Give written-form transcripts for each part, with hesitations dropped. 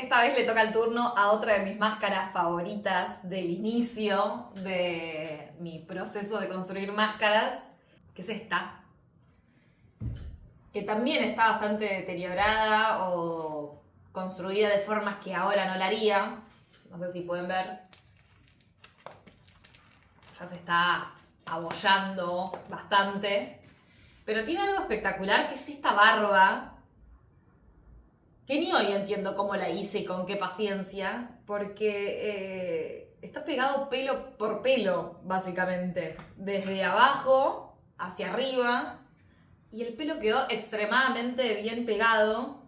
Esta vez le toca el turno a otra de mis máscaras favoritas del inicio de mi proceso de construir máscaras, que es esta, que también está bastante deteriorada o construida de formas que ahora no la haría. No sé si pueden ver. Ya se está abollando bastante. Pero tiene algo espectacular, que es esta barba, que ni hoy entiendo cómo la hice y con qué paciencia, porque está pegado pelo por pelo, básicamente. Desde abajo hacia arriba, y el pelo quedó extremadamente bien pegado.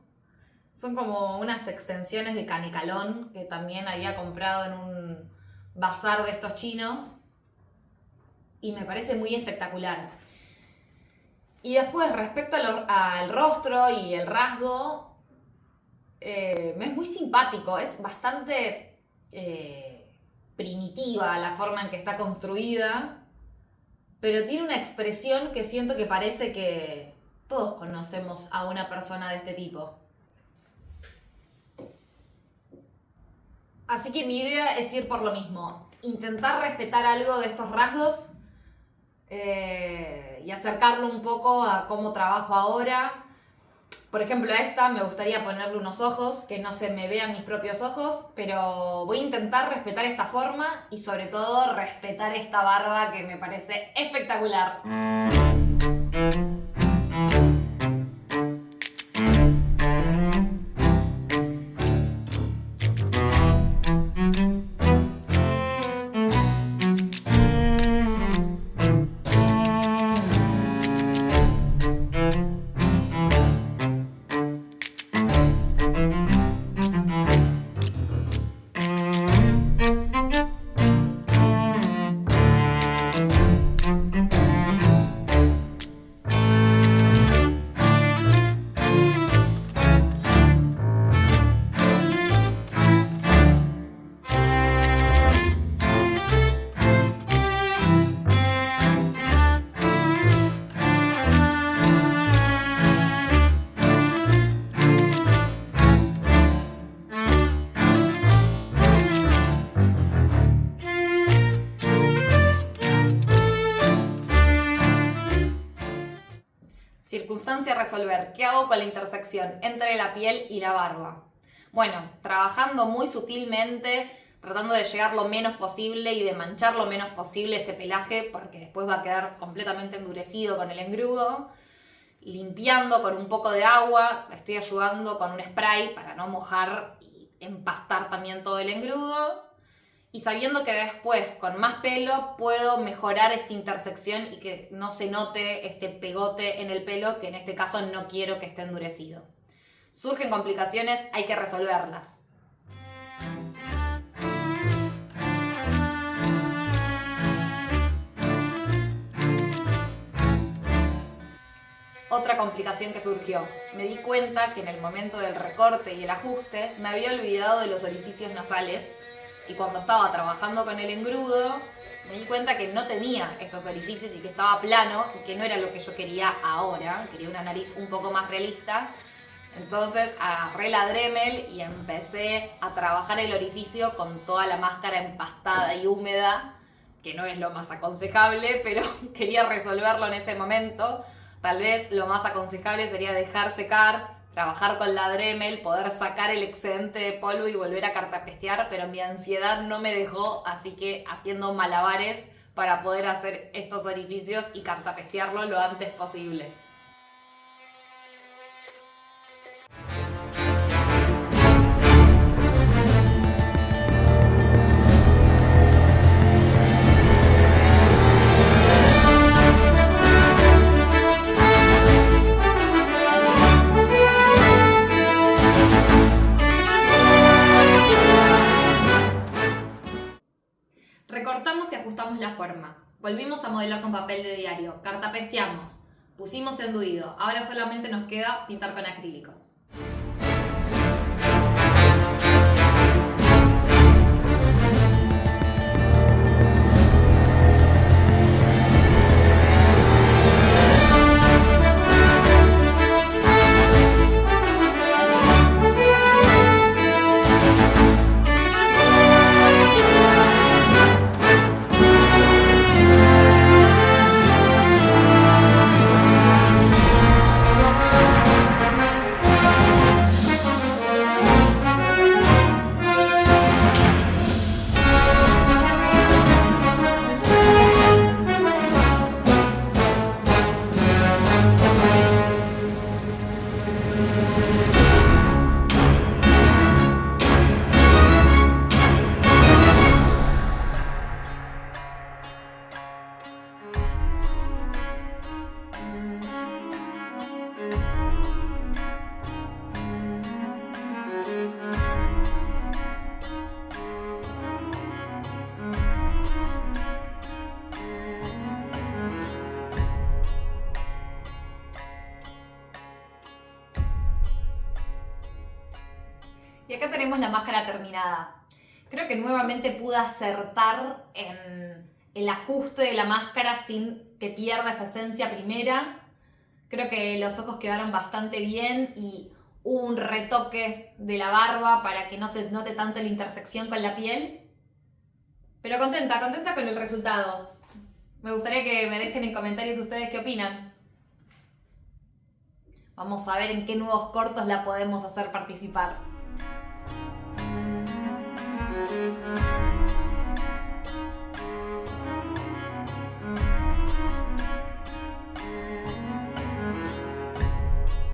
Son como unas extensiones de canicalón que también había comprado en un bazar de estos chinos, y me parece muy espectacular. Y después, respecto al rostro y el rasgo, me es muy simpático, es bastante primitiva la forma en que está construida, pero tiene una expresión que siento que parece que todos conocemos a una persona de este tipo. Así que mi idea es ir por lo mismo, intentar respetar algo de estos rasgos y acercarlo un poco a cómo trabajo ahora. Por ejemplo, a esta me gustaría ponerle unos ojos, que no se me vean mis propios ojos, pero voy a intentar respetar esta forma y sobre todo respetar esta barba que me parece espectacular. Circunstancia a resolver. ¿Qué hago con la intersección entre la piel y la barba? Bueno, trabajando muy sutilmente, tratando de llegar lo menos posible y de manchar lo menos posible este pelaje, porque después va a quedar completamente endurecido con el engrudo. Limpiando con un poco de agua, estoy ayudando con un spray para no mojar y empastar también todo el engrudo. Y sabiendo que después, con más pelo, puedo mejorar esta intersección y que no se note este pegote en el pelo, que en este caso no quiero que esté endurecido. Surgen complicaciones, hay que resolverlas. Otra complicación que surgió. Me di cuenta que en el momento del recorte y el ajuste me había olvidado de los orificios nasales. Y cuando estaba trabajando con el engrudo, me di cuenta que no tenía estos orificios y que estaba plano y que no era lo que yo quería ahora. Quería una nariz un poco más realista. Entonces agarré la Dremel y empecé a trabajar el orificio con toda la máscara empastada y húmeda, que no es lo más aconsejable, pero quería resolverlo en ese momento. Tal vez lo más aconsejable sería dejar secar, trabajar con la Dremel, poder sacar el excedente de polvo y volver a cartapestear, pero mi ansiedad no me dejó, así que haciendo malabares para poder hacer estos orificios y cartapestearlo lo antes posible. Recortamos y ajustamos la forma. Volvimos a modelar con papel de diario. Cartapesteamos. Pusimos enduido. Ahora solamente nos queda pintar con acrílico. Y acá tenemos la máscara terminada. Creo que nuevamente pude acertar en el ajuste de la máscara sin que pierda esa esencia primera. Creo que los ojos quedaron bastante bien y hubo un retoque de la barba para que no se note tanto la intersección con la piel. Pero contenta con el resultado. Me gustaría que me dejen en comentarios ustedes qué opinan. Vamos a ver en qué nuevos cortos la podemos hacer participar.